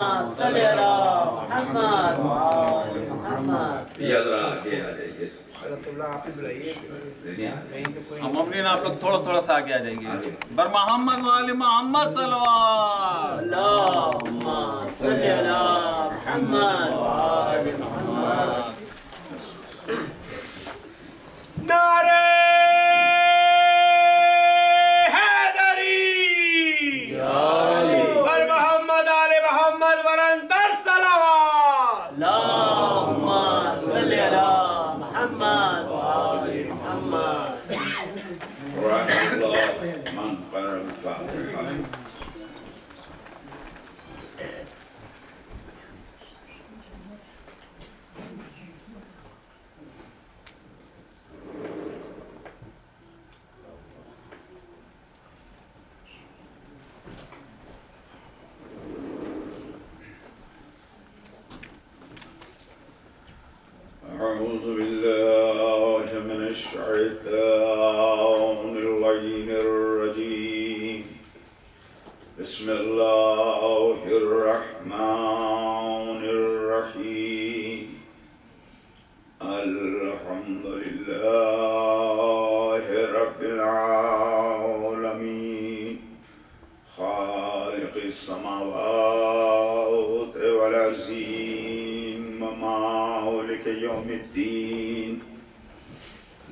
صلی اللہ محمد وآل محمد. یہ ذرا آگے آ جائیے. ہم امرین آپ لوگ تھوڑا تھوڑا سا آگے آ جائیں گے. بر محمد وآل محمد صلوات. اللہم صلی اللہ محمد وآل محمد. نعرہ أعوذ بالله من الشيطان اللعين الرجيم. بسم الله الرحمن الرحيم. الحمد لله رب العالمين خالق السماوات والأرضين ومالك يوم الدين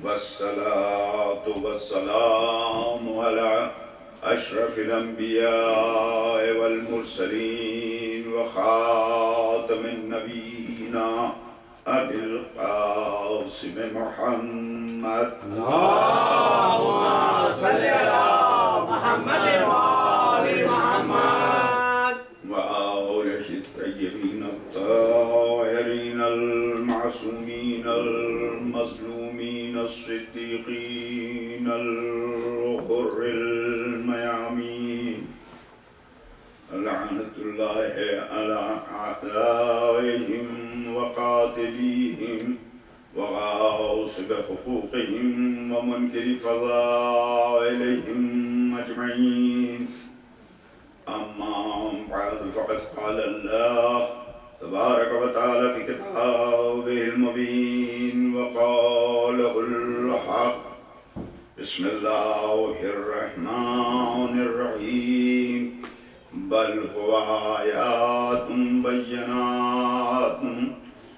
والصلاة والسلام على أشرف الأنبياء والمرسلين وخاتم النبيين أبي القاسم محمد. اللهم صل على محمد وآل محمد وآله الطيبين الطاهرين المعصومين المظلومين الصديقين الغر الميامين. لعنة الله على أعدائهم وقاتليهم وغاصب حقوقهم ومنكر فضائلهم أجمعين. أما بعد فقد قال الله تبارك وتعالى في كتابه المبين وقاله الحق. بسم الله الرحمن الرحيم. بل هو آيات بينات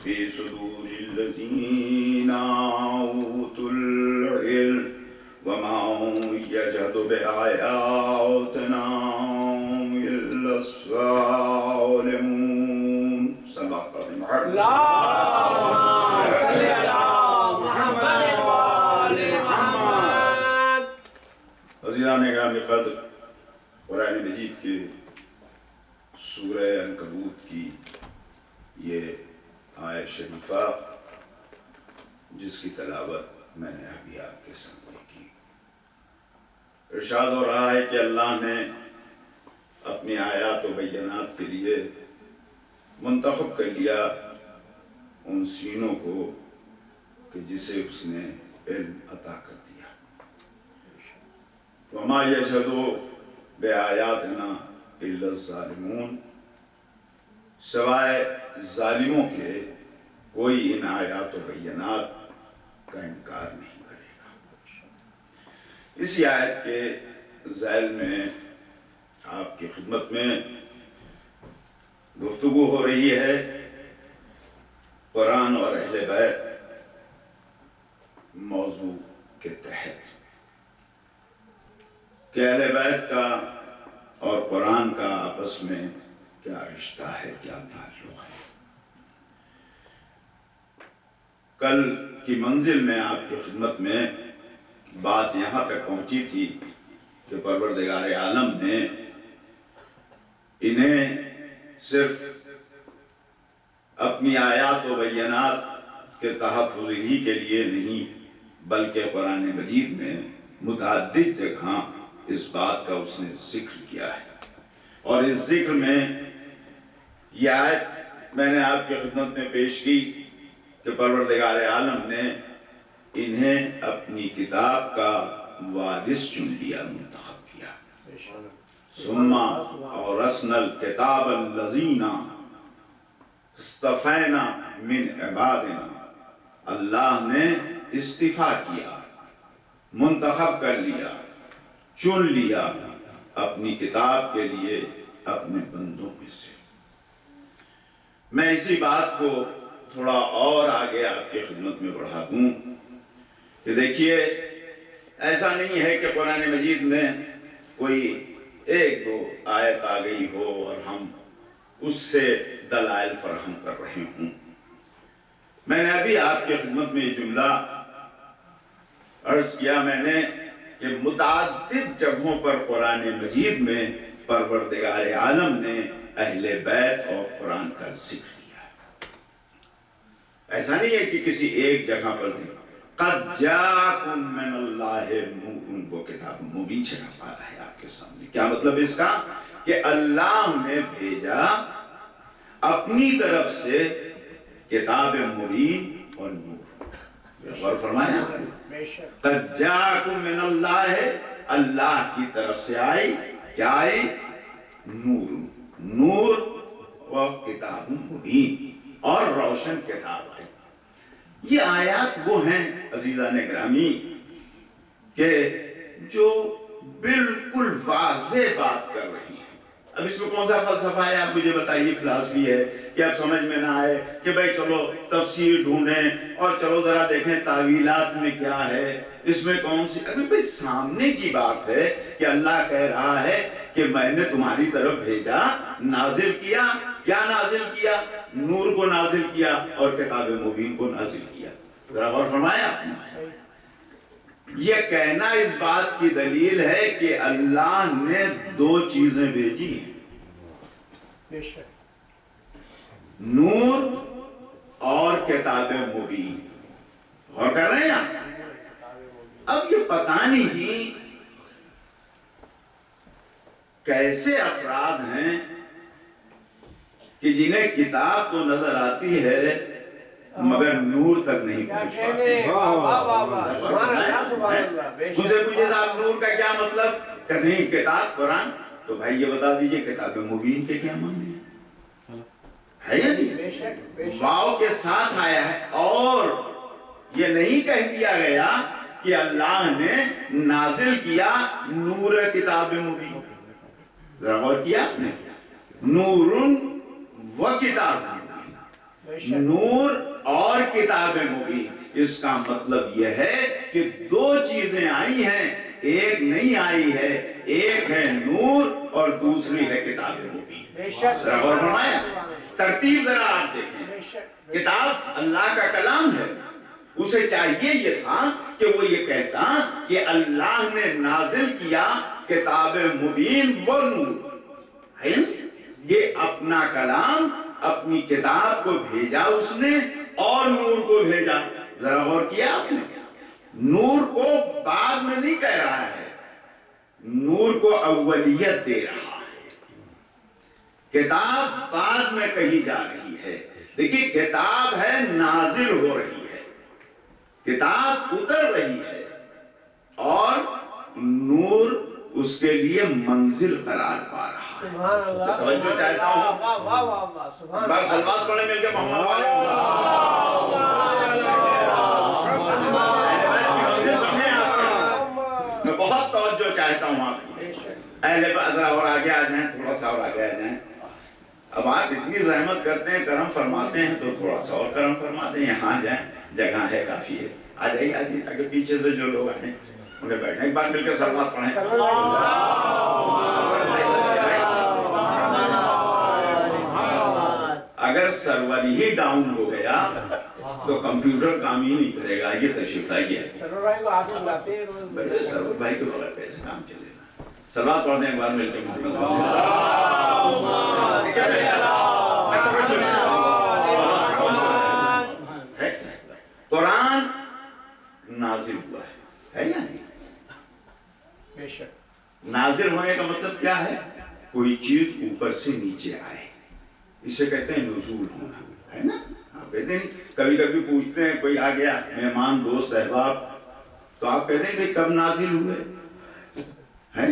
في صدور الذين أوتوا العلم وما يجحد بآياتنا إلا الظالمون. صلى الله عليه وسلم. اللهم صل على محمد وآل محمد. عزیزان گرامی قدر، قرآن مجید کے سورہ عنکبوت کی یہ آیت شریفہ جس کی تلاوت میں نے ابھی آپ کے سامنے کی، ارشاد ہو رہا ہے کہ اللہ نے اپنی آیات و بینات کے لیے منتخب کر لیا ان سینوں کو کہ جسے اس نے علم عطا کر دیا. وما یشہد بآیاتنا الا الظالمون. سوائے ظالموں کے کوئی ان آیات و بینات کا انکار نہیں کرے گا. اسی آیت کے ذیل میں آپ کی خدمت میں گفتگو ہو رہی ہے قرآن اور اہل بیت موضوع کے تحت کہ اہل بیت کا اور قرآن کا آپس میں کیا رشتہ ہے، کیا تعلق ہے. کل کی منزل میں آپ کی خدمت میں بات یہاں تک پہنچی تھی کہ پروردگار عالم نے انہیں صرف اپنی آیات و بینات کے تحفظ ہی کے لیے نہیں بلکہ قرآن مجید میں متعدد جگہ اس بات کا اس نے ذکر کیا ہے. اور اس ذکر میں یہ آیت میں نے آپ کی خدمت میں پیش کی کہ پروردگار عالم نے انہیں اپنی کتاب کا وارث چن لیا، منتخب کیا. ثم اورثنا الکتاب الذین اصطفینا من عبادنا، اللہ نے استفا کیا، منتخب کر لیا، چن لیا اپنی کتاب کے لیے اپنے بندوں میں سے۔ میں اسی بات کو تھوڑا اور آگے آپ کی خدمت میں بڑھا دوں کہ دیکھیے، ایسا نہیں ہے کہ قرآن مجید میں کوئی ایک دو آیت آ گئی ہو اور ہم اس سے دلائل فراہم کر رہے ہوں۔ میں نے ابھی آپ کی خدمت میں یہ جملہ عرض کیا میں نے کہ متعدد جگہوں پر قرآن مجید میں پروردگار عالم نے اہل بیت اور قرآن کا ذکر کیا۔ ایسا نہیں ہے کہ کسی ایک جگہ پر نہیں۔ قد جاءکم من اللہ نور، وہ کتاب مبین چھپا پا رہا ہے آپ کے سامنے۔ کیا مطلب اس کا؟ کہ اللہ نے بھیجا اپنی طرف سے کتاب مبین اور نور۔ غور فرمایا، قد جاءکم من اللہ، اللہ کی طرف سے آئی، کیا آئی؟ نور، نور و کتاب مبین، اور روشن کتاب آئی۔ یہ آیات وہ ہیں عزیزان گرامی کہ جو بالکل واضح بات کر رہی ہیں۔ اب اس میں کون سا فلسفہ ہے آپ مجھے بتائیے، فلسفی ہے کہ اب سمجھ میں نہ آئے کہ بھائی چلو تفسیر ڈھونڈیں اور چلو ذرا دیکھیں تعویلات میں کیا ہے، اس میں کون سی، ابھی بھائی سامنے کی بات ہے کہ اللہ کہہ رہا ہے کہ میں نے تمہاری طرف بھیجا، نازل کیا۔ کیا نازل کیا؟ نور کو نازل کیا اور کتاب مبین کو نازل کیا۔ ذرا غور فرمایا آپ نے۔ یہ کہنا اس بات کی دلیل ہے کہ اللہ نے دو چیزیں بھیجی ہیں، نور اور کتاب مبین۔ غور کر رہے ہیں آپ؟ اب یہ پتہ نہیں کیسے افراد ہیں کہ جنہیں کتاب تو نظر آتی ہے مگر نور تک نہیں پہنچ پاتے۔ ان سے پوچھے صاحب نور کا کیا مطلب؟ کہتے ہیں کتاب قرآن۔ تو بھائی یہ بتا دیجئے کتاب مبین کے کیا معنی ہے یا نہیں؟ واو کے ساتھ آیا ہے، اور یہ نہیں کہہ دیا گیا کہ اللہ نے نازل کیا نور کتاب مبین۔ ذرا غور کیا آپ نے؟ نور و کتاب مبین، نور اور کتاب مبین۔ اس کا مطلب یہ ہے کہ دو چیزیں آئی ہیں، ایک نہیں آئی ہے، ایک ہے نور اور دوسری ہے کتاب مبین۔ ذرا غور فرمایا، ترتیب ذرا آپ دیکھیں۔ کتاب اللہ کا کلام ہے، اسے چاہیے یہ تھا کہ وہ یہ کہتا کہ اللہ نے نازل کیا کتاب مبین و نور، ہے یہ اپنا کلام، اپنی کتاب کو بھیجا اس نے اور نور کو بھیجا۔ ذرا غور کیا آپ نے؟ نور کو بعد میں نہیں کہہ رہا ہے، نور کو اولیت دے رہا ہے۔ کتاب بعد میں کہی جا رہی ہے۔ دیکھیے کتاب ہے نازل ہو رہی ہے، کتاب اتر رہی ہے، اور نور اس کے لیے منزل قرار پا رہا ہے۔ توجہ چاہتا ہوں، بس سلوات پڑھیں مل کے محمد والے منزل سمجھیں آپ نے۔ میں بہت توجہ چاہتا ہوں آپ کی۔ اہل بیت ذرا اور آگے آ جائیں، تھوڑا سا اور آگے آ جائیں۔ اب آپ اتنی زحمت کرتے ہیں، کرم فرماتے ہیں، تو تھوڑا سا اور کرم فرماتے ہیں۔ یہاں جائیں، جگہ ہے کافی ہے، آ جائیے آ جائیے، تاکہ پیچھے سے جو لوگ آئیں انہیں بیٹھیں۔ ایک بار مل کے سلوات پڑھیں۔ اگر سرور ہی ڈاؤن ہو گیا تو کمپیوٹر کام ہی نہیں کرے گا۔ یہ تشریف آئیے، سرور بھائی کو بغیر کیسے کام چلے گا؟ سلوات پڑھ دیں ایک بار مل کے۔ قرآن نازل ہوا ہے یا نہیں؟ نازل ہونے کا مطلب کیا ہے؟ کوئی چیز اوپر سے نیچے آئے، اسے کہتے ہیں نزول ہونا، ہے نا؟ آپ کہتے ہیں کبھی کبھی پوچھتے ہیں کوئی آ گیا مہمان دوست احباب، تو آپ کہتے ہیں کہ کب نازل ہوئے ہیں؟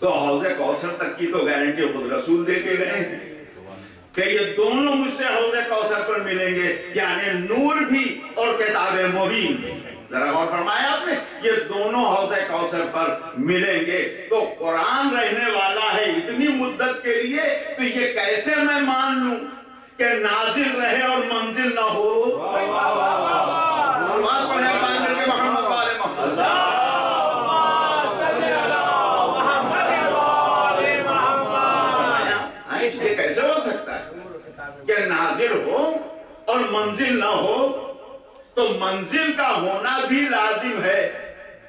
تو حوض کوثر تک کی تو گارنٹی خود رسول دے کے گئے ہیں کہ یہ دونوں مجھ سے حوض کوثر پر ملیں گے، یعنی نور بھی اور کتاب مبین بھی۔ ذرا غور فرمایا آپ نے، یہ دونوں حوض کوثر پر ملیں گے۔ تو قرآن رہنے والا ہے اتنی مدت کے لیے، تو یہ کیسے میں مان لوں کہ نازل رہے اور منزل نہ ہو؟ سلوات پڑھیں پاک نبی محمد والے محمد، یہ کیسے ہو سکتا ہے کہ نازل ہو اور منزل نہ ہو؟ تو منزل کا ہونا بھی لازم ہے،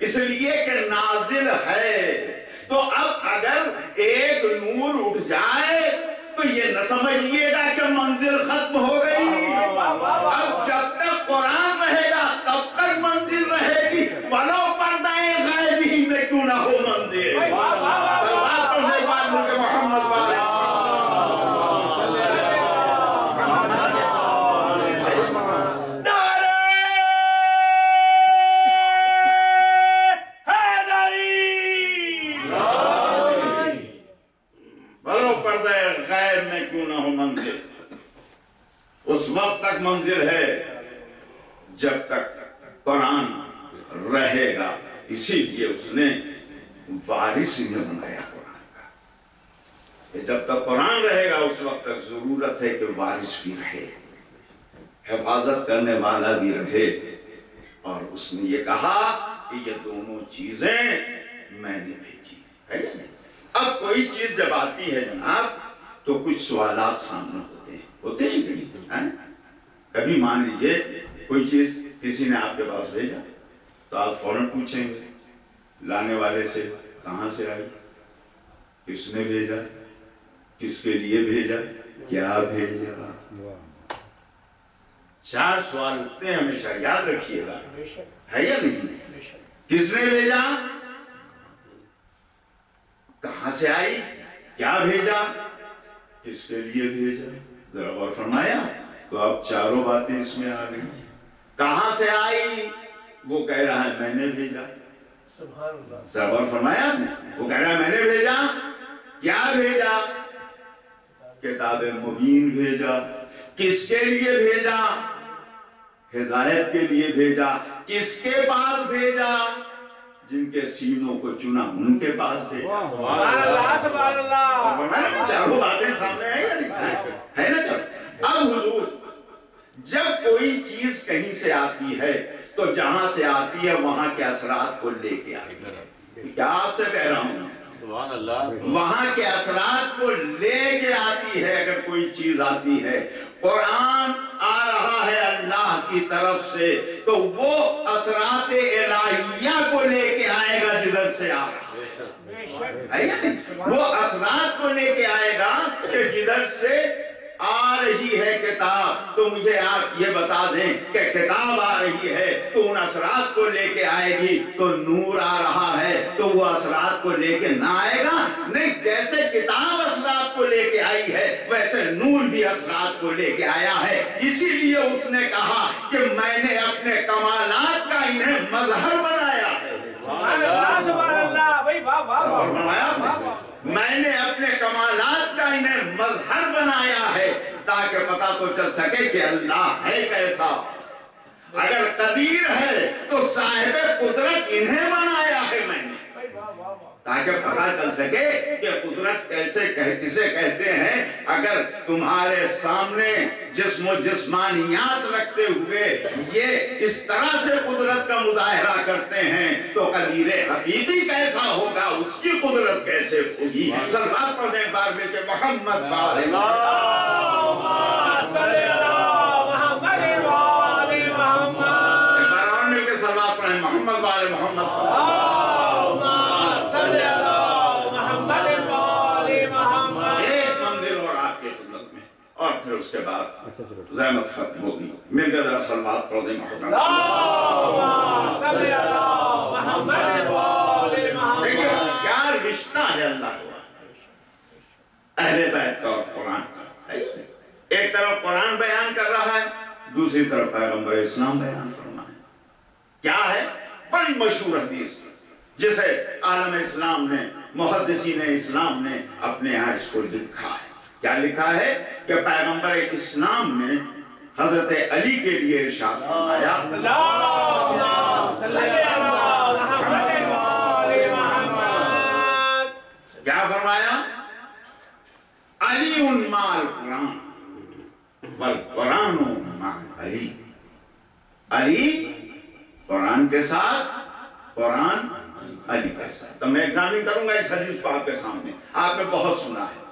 اس لیے کہ نازل ہے۔ تو اب اگر ایک نور اٹھ جائے تو یہ نہ سمجھیے گا کہ منزل ختم ہو گئی۔ اب جب تک قرآن رہے گا تب تک منزل رہے گی، ولو پردہ غیب ہی میں کیوں نہ ہو منزل۔ صلوات پڑھنے پاک نبی محمد والے منزل، اس وقت تک منزل ہے جب تک قرآن رہے گا۔ اسی لیے اس نے وارث انہیں بنایا قرآن کا۔ جب تک قرآن رہے گا اس وقت تک ضرورت ہے کہ وارث بھی رہے، حفاظت کرنے والا بھی رہے۔ اور اس نے یہ کہا کہ یہ دونوں چیزیں میں نے بھیجی ہے یا نہیں؟ اب کوئی چیز جب آتی ہے جناب تو کچھ سوالات سامنے ہوتے ہیں کہ نہیں؟ کبھی مان لیجئے کوئی چیز کسی نے آپ کے پاس بھیجا تو آپ فوراً پوچھیں گے لانے والے سے، کہاں سے آئی، کس نے بھیجا، کس کے لیے بھیجا، کیا بھیجا۔ 4 سوال اٹھتے ہیں، ہمیشہ یاد رکھیے گا، ہے یا نہیں؟ کس نے بھیجا، کہاں سے آئی، کیا بھیجا، کس کے لیے بھیجا۔ ذرا غور فرمایا تو اب 4 باتیں اس میں آ گئی۔ کہاں سے آئی، وہ کہہ رہا ہے میں نے بھیجا، ذرا غور فرمایا آپ نے، وہ کہہ رہا ہے میں نے بھیجا، کیا بھیجا، کتاب مبین بھیجا۔ کس کے لیے بھیجا، ہدایت کے لیے بھیجا۔ کس کے پاس بھیجا، جن کے سینوں کو چنا ان کے پاس بھیجا۔ سبحان اللہ سبحان اللہ۔ 4 باتیں سامنے ہیں یا نہیں ہے نا؟ چلو اب حضور جب کوئی چیز کہیں سے آتی ہے تو جہاں سے آتی ہے وہاں کے اثرات کو لے کے آتی ہے۔ کیا آپ سے کہہ رہا ہوں، سبحان اللہ، وہاں کے اثرات کو لے کے آتی ہے۔ اگر کوئی چیز آتی ہے، قرآن آ رہا ہے اللہ کی طرف سے، تو وہ اثرات الہیہ کو لے کے آئے گا جدھر سے آ رہا ہے۔ وہ اثرات کو لے کے آئے گا کہ جدھر سے آ رہی ہے کتاب۔ تو مجھے آپ یہ بتا دیں کہ کتاب آ رہی ہے تو ان اثرات کو لے کے آئے گی، تو نور آ رہا ہے تو وہ اثرات کو لے کے نہ آئے گا؟ نہیں، جیسے کتاب اثرات کو لے کے آئی ہے ویسے نور بھی اثرات کو لے کے آیا ہے۔ اسی لیے اس نے کہا کہ میں نے اپنے کمالات کا انہیں مظہر بنایا ہے۔ سبحان اللہ سبحان اللہ، بھائی واہ واہ اور فرمایا میں نے اپنے کمالات کا انہیں مظہر بنایا ہے تاکہ پتہ تو چل سکے کہ اللہ ہے کیسا۔ اگر قدیر ہے تو صاحب قدرت انہیں بنایا ہے میں نے، تاکہ پتہ چل سکے کہ قدرت کسے کہتے ہیں۔ اگر تمہارے سامنے جسم و جسمانیات رکھتے ہوئے یہ اس طرح سے قدرت کا مظاہرہ کرتے ہیں تو قدیر حقیقی کیسا ہوگا، اس کی قدرت کیسے ہوگی۔ صلوات پڑھ دیں بار مل کے محمد والے محمد والے محمد۔ ایک منزل اور آپ کی خدمت میں، اور پھر اس کے بعد زحمت ختم ہوگی۔ مل کے ذرا صلوات پڑھ دیں محمد۔ دیکھیں کیا رشتہ ہے اللہ کا، اہل بیت کا اور قرآن کا۔ ایک طرف قرآن بیان کر رہا ہے، دوسری طرف پیغمبر اسلام بیان فرمائے۔ کیا ہے؟ بڑی مشہور حدیث جسے عالم اسلام نے، محدثین اسلام نے اپنے یہاں اس کو لکھا ہے۔ کیا لکھا ہے کہ پیغمبر اسلام نے حضرت علی کے لیے ارشاد فرمایا، کیا فرمایا؟ علی مع القرآن والقرآن مع علی، علی قرآن کے ساتھ، قرآن علی کے ساتھ۔ تو میں ایگزامن کروں گا اس حدیث کو آپ کے سامنے، آپ نے بہت سنا ہے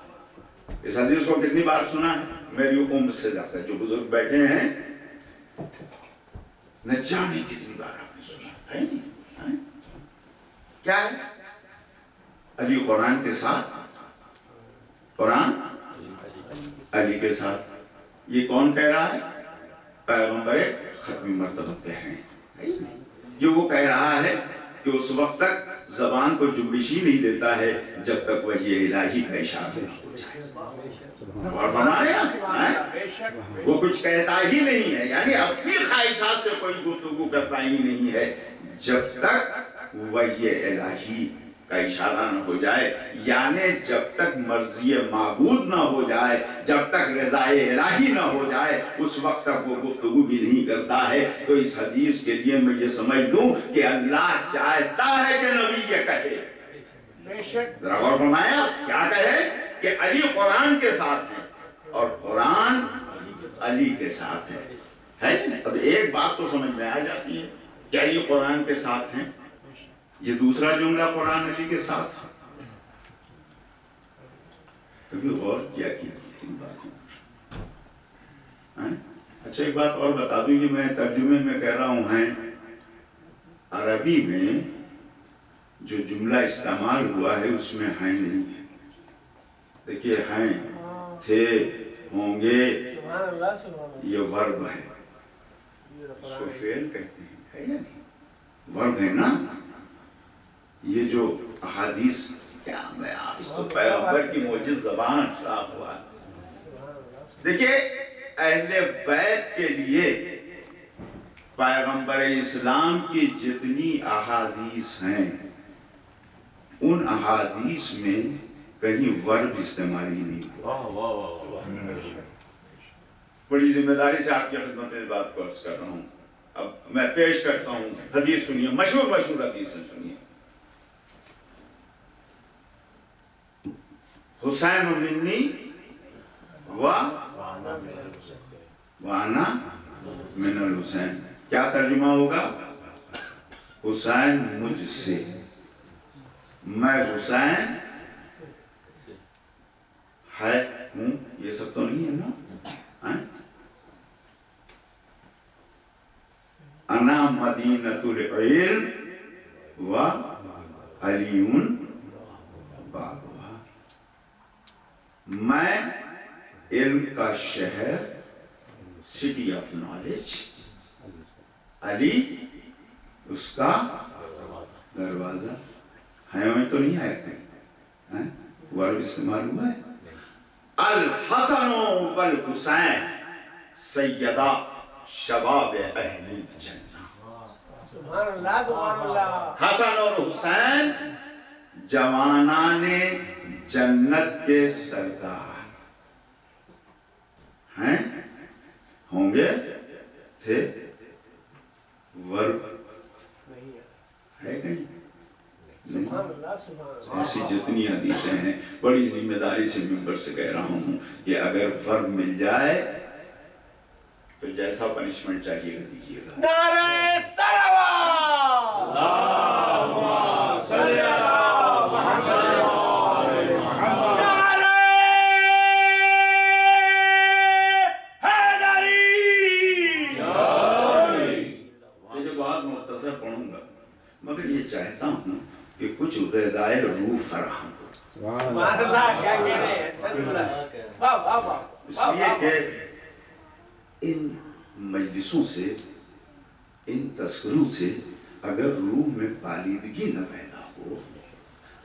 اس حدیث کو، کتنی بار سنا ہے؟ میری عمر سے زیادہ جو بزرگ بیٹھے ہیں نہ جانے کتنی بار آپ نے سنا ہے نہیں؟ کیا ہے؟ علی قرآن کے ساتھ، قرآن علی کے ساتھ۔ یہ کون کہہ رہا ہے؟ پیغمبر ختمی مرتبہ کہہ رہے ہیں۔ جو وہ کہہ رہا ہے کہ اس وقت تک زبان کو جنبش ہی نہیں دیتا ہے جب تک وحی الہی کا اشارہ نہ ہو جائے۔ اور فرما رہے ہیں وہ کچھ کہتا ہی نہیں ہے، یعنی اپنی خواہشات سے کوئی گفتگو کرتا ہی نہیں ہے جب تک وحی الہی کا اشارہ نہ ہو جائے، یعنی جب تک مرضی معبود نہ ہو جائے، جب تک رضا الہی نہ ہو جائے، اس وقت تک وہ گفتگو بھی نہیں کرتا ہے۔ تو اس حدیث کے لیے میں یہ سمجھ لوں کہ اللہ چاہتا ہے کہ نبی یہ کہے۔ ذرا غور فرمایا، کیا کہے؟ کہ علی قرآن کے ساتھ ہے اور قرآن علی کے ساتھ ہے۔ اب ایک بات تو سمجھ میں آ جاتی ہے کہ علی قرآن کے ساتھ ہیں، یہ دوسرا جملہ قرآن علی کے ساتھ ہے۔ کبھی غور کیا ان باتوں؟ اچھا ایک بات اور بتا دوں، یہ میں ترجمے میں کہہ رہا ہوں، ہیں عربی میں جو جملہ استعمال ہوا ہے اس میں ہیں نہیں ہے۔ دیکھیے ہیں، تھے، ہوں گے، یہ ورب ہے، اس کو فعل کہتے ہیں، ہے یا نہیں؟ ورب ہے نا۔ یہ جو احادیث، کیا میں اس تو پیغمبر کی معجز زبان شاخ ہوا ہے۔ دیکھیے اہل بیت کے لیے پیغمبر اسلام کی جتنی احادیث ہیں ان احادیث میں کہیں ورب استعمال ہی نہیں ہوا۔ بڑی ذمہ داری سے آپ کی خدمت میں بات کو عرض کر رہا ہوں۔ اب میں پیش کرتا ہوں، حدیث سنیے، مشہور حدیثیں سنیے۔ حسین منی وانا من الحسین، کیا ترجمہ ہوگا؟ حسین مجھ سے، میں حسین ہے ہوں، یہ سب تو نہیں ہے نا۔ انا مدینۃ العلم و علی بابها، میں علم کا شہر، سٹی آف نالج، علی اس کا دروازہ ہے۔ میں تو نہیں آیا کہیں ورب استعمال ہوا ہے۔ الحسن والحسین سیدہ شباب اہل الجنہ، سبحان اللہ سبحان اللہ۔ حسن اور حسین جوانان جنت کے سردار ہیں، ہوں گے، تھے، ورب ہے کہیں؟ ایسی جتنی حدیثیں ہیں، بڑی ذمہ داری سے ممبر سے کہہ رہا ہوں کہ اگر ورب مل جائے تو جیسا پنشمنٹ چاہیے گا دیجیے گا۔ نعرہ صلوات، اللہم صلی علی محمد، نعرہ حیدری۔ یہ بہت مختصر پڑھوں گا مگر یہ چاہتا ہوں کہ کچھ غذائے روح فراہم ہو۔ سبحان اللہ، کیا کہہ رہے ہیں، اچھا جملہ ہے، واہ واہ واہ۔ اس لیے کہ ان مجلسوں سے، ان تذکروں سے اگر روح میں پالیدگی نہ پیدا ہو،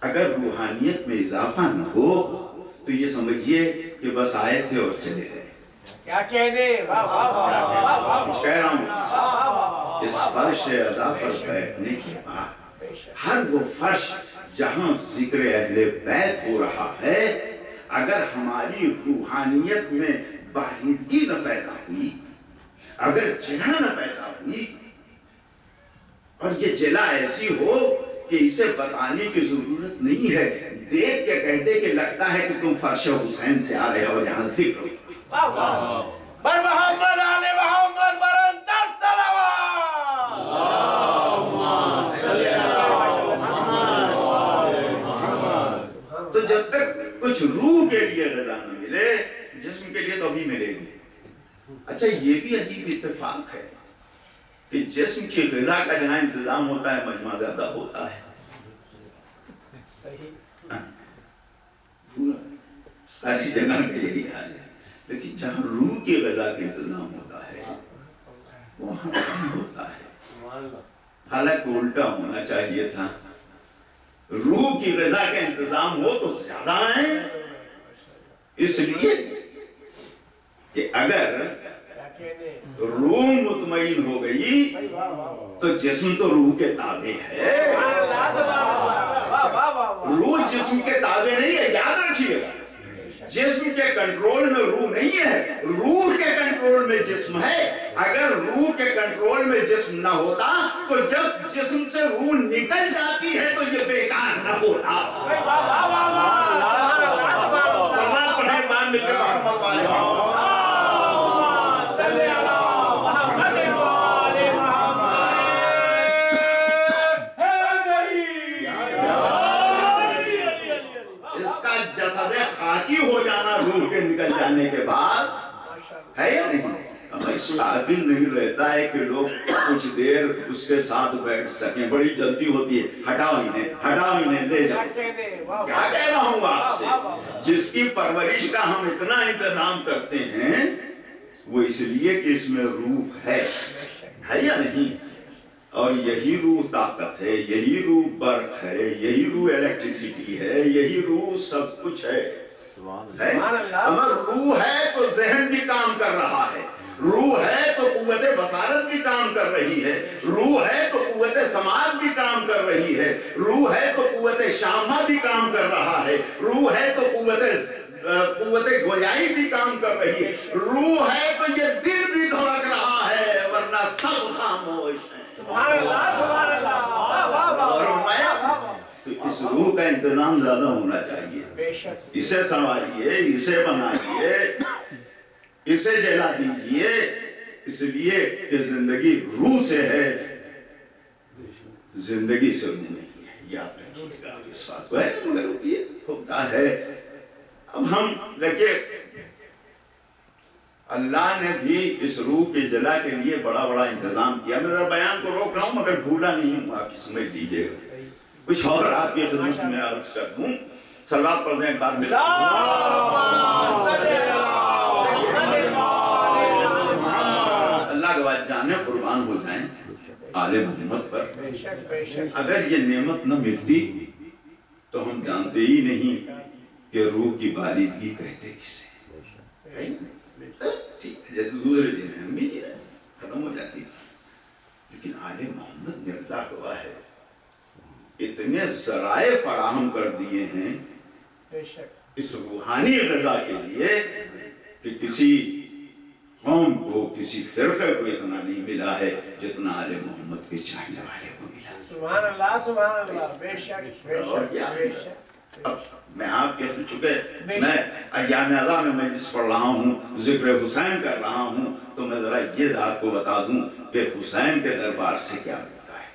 اگر روحانیت میں اضافہ نہ ہو تو یہ سمجھیے کہ بس آئے تھے اور چلے گئے۔ کیا کہنے، واہ واہ واہ واہ۔ کچھ کہہ رہا ہوں، اس فرش عزا پر بیٹھنے کے بعد ہر وہ فرش جہاں ذکر اہل بیت ہو رہا ہے، اگر ہماری روحانیت میں بالیدگی نہ پیدا ہوئی، اگر جلا نہ پیدا ہوئی، اور یہ جلا ایسی ہو کہ اسے بتانے کی ضرورت نہیں ہے، دیکھ کے کہتے کہ لگتا ہے کہ تم فرش حسین سے آ رہے ہو جہاں ذکر ہو. بر محمد آل محمد برانتر صلوات. تو جب تک کچھ روح کے لیے غذا نہ ملے، جسم کے لیے تو ابھی ملے گی. اچھا یہ بھی عجیب اتفاق ہے کہ جسم کی غذا کا جہاں انتظام ہوتا ہے مجمع زیادہ ہوتا ہے. پورا ساری جگہ میں یہی حال ہے، لیکن جہاں روح کی غذا کا انتظام ہوتا ہے وہاں کم ہوتا ہے. حالانکہ الٹا ہونا چاہیے تھا، روح کی غذا کا انتظام ہو تو زیادہ ہیں، اس لیے کہ اگر روح مطمئن ہو گئی تو جسم تو روح کے تابع ہے. روح جسم کے تابع نہیں ہے، یاد رکھیے گا. جسم کے کنٹرول میں روح نہیں ہے، روح کے کنٹرول میں جسم ہے. اگر روح کے کنٹرول میں جسم نہ ہوتا تو جب جسم سے روح نکل جاتی ہے تو یہ بیکار نہ ہوتا. سلام پڑھیں مان مل کے محمد والے خاکی ہو جانا روح کے نکل جانے کے بعد ہے یا نہیں؟ اب اس قابل نہیں رہتا ہے کہ لوگ کچھ دیر اس کے ساتھ بیٹھ سکیں. بڑی جلدی ہوتی ہے، ہٹاؤ انہیں لے جاؤ. کیا کہہ رہا ہوں آپ سے؟ جس کی پرورش کا ہم اتنا انتظام کرتے ہیں وہ اس لیے کہ اس میں روح ہے یا نہیں؟ اور یہی روح طاقت ہے، یہی روح برق ہے، یہی روح الیکٹریسٹی ہے، یہی روح سب کچھ ہے. اگر روح ہے تو ذہن بھی کام کر رہا ہے، روح ہے تو قوت بصارت بھی کام کر رہی ہے، روح ہے تو قوت سماعت بھی کام کر رہی ہے، روح ہے تو قوت شامہ بھی کام کر رہا ہے، روح ہے تو قوت گویائی بھی کام کر رہی ہے، روح ہے تو یہ دل بھی دھڑک رہا ہے، ورنہ سب خاموش ہے. تو اس روح کا انتظام زیادہ ہونا چاہیے. اسے سنواریے، اسے بنائیے، اسے جلا دیجئے، اس لیے کہ زندگی روح سے ہے، زندگی سے روح نہیں ہے. یاد رکھیے گا اس بات کو. ہے مگر یہ ہوتا ہے. اب ہم دیکھیں اللہ نے بھی اس روح کے جلا کے لیے بڑا بڑا انتظام کیا. میں ذرا بیان کو روک رہا ہوں مگر بھولا نہیں ہوں، آپ سمجھ لیجئے گا. کچھ اور آپ کی خدمت میں عرض کر دوں. صلوات پڑھ دیں ایک بار ملا. اللہ کے بعد جانے قربان ہو جائیں آل محمد پر. اگر یہ نعمت نہ ملتی تو ہم جانتے ہی نہیں کہ روح کی بالیدگی کہتے کسے. جیسے دوسرے دن ہیں ہم بھی جی رہے ختم ہو جاتی. لیکن آل محمد نے اللہ گواہ ہے اتنے ذرائع فراہم کر دیے ہیں اس روحانی غذا کے لیے کہ کسی قوم کو، کسی فرقے کو اتنا نہیں ملا ہے جتنا آل محمد کے چاہنے والے کو ملا. سبحان اللہ، سبحان اللہ. بے شک، بے شک. اب میں آپ کے چکے میں ایام اعضا میں مجلس پڑھ رہا ہوں، ذکر حسین کر رہا ہوں، تو میں ذرا یہ آپ کو بتا دوں کہ حسین کے دربار سے کیا ملتا ہے.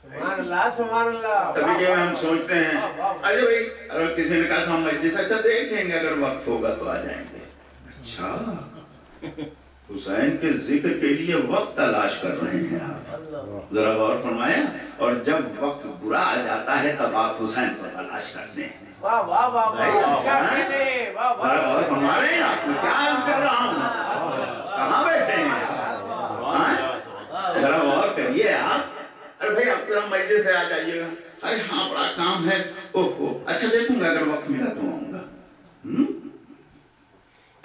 سبحان اللہ، سبحان اللہ. تبھی کہ ہم سوچتے ہیں ارے بھائی اگر کسی نے کہا ہم مجلس اچھا دیکھیں گے اگر وقت ہوگا تو آ جائیں گے. اچھا حسین کے ذکر کے لیے وقت تلاش کر رہے ہیں آپ، ذرا غور فرمائیں. اور جب وقت برا آ جاتا ہے تب آپ حسین کو تلاش کرتے ہیں. واہ واہ واہ واہ. ذرا غور فرما رہے ہیں آپ؟ میں کیا عرض کر رہا ہوں؟ کہاں بیٹھے ہیں آپ؟ ذرا غور کریے آپ. ارے بھائی آپ ذرا مجلس سے آ جائیے گا. ارے ہاں بڑا کام ہے. اوہ اچھا دیکھوں گا اگر وقت ملا تو آؤں گا.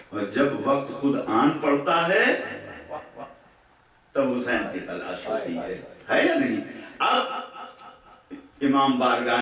اور جب وقت خود آن پڑتا ہے تب حسین کی تلاش ہوتی ہے یا نہیں؟ اب امام بارگاہ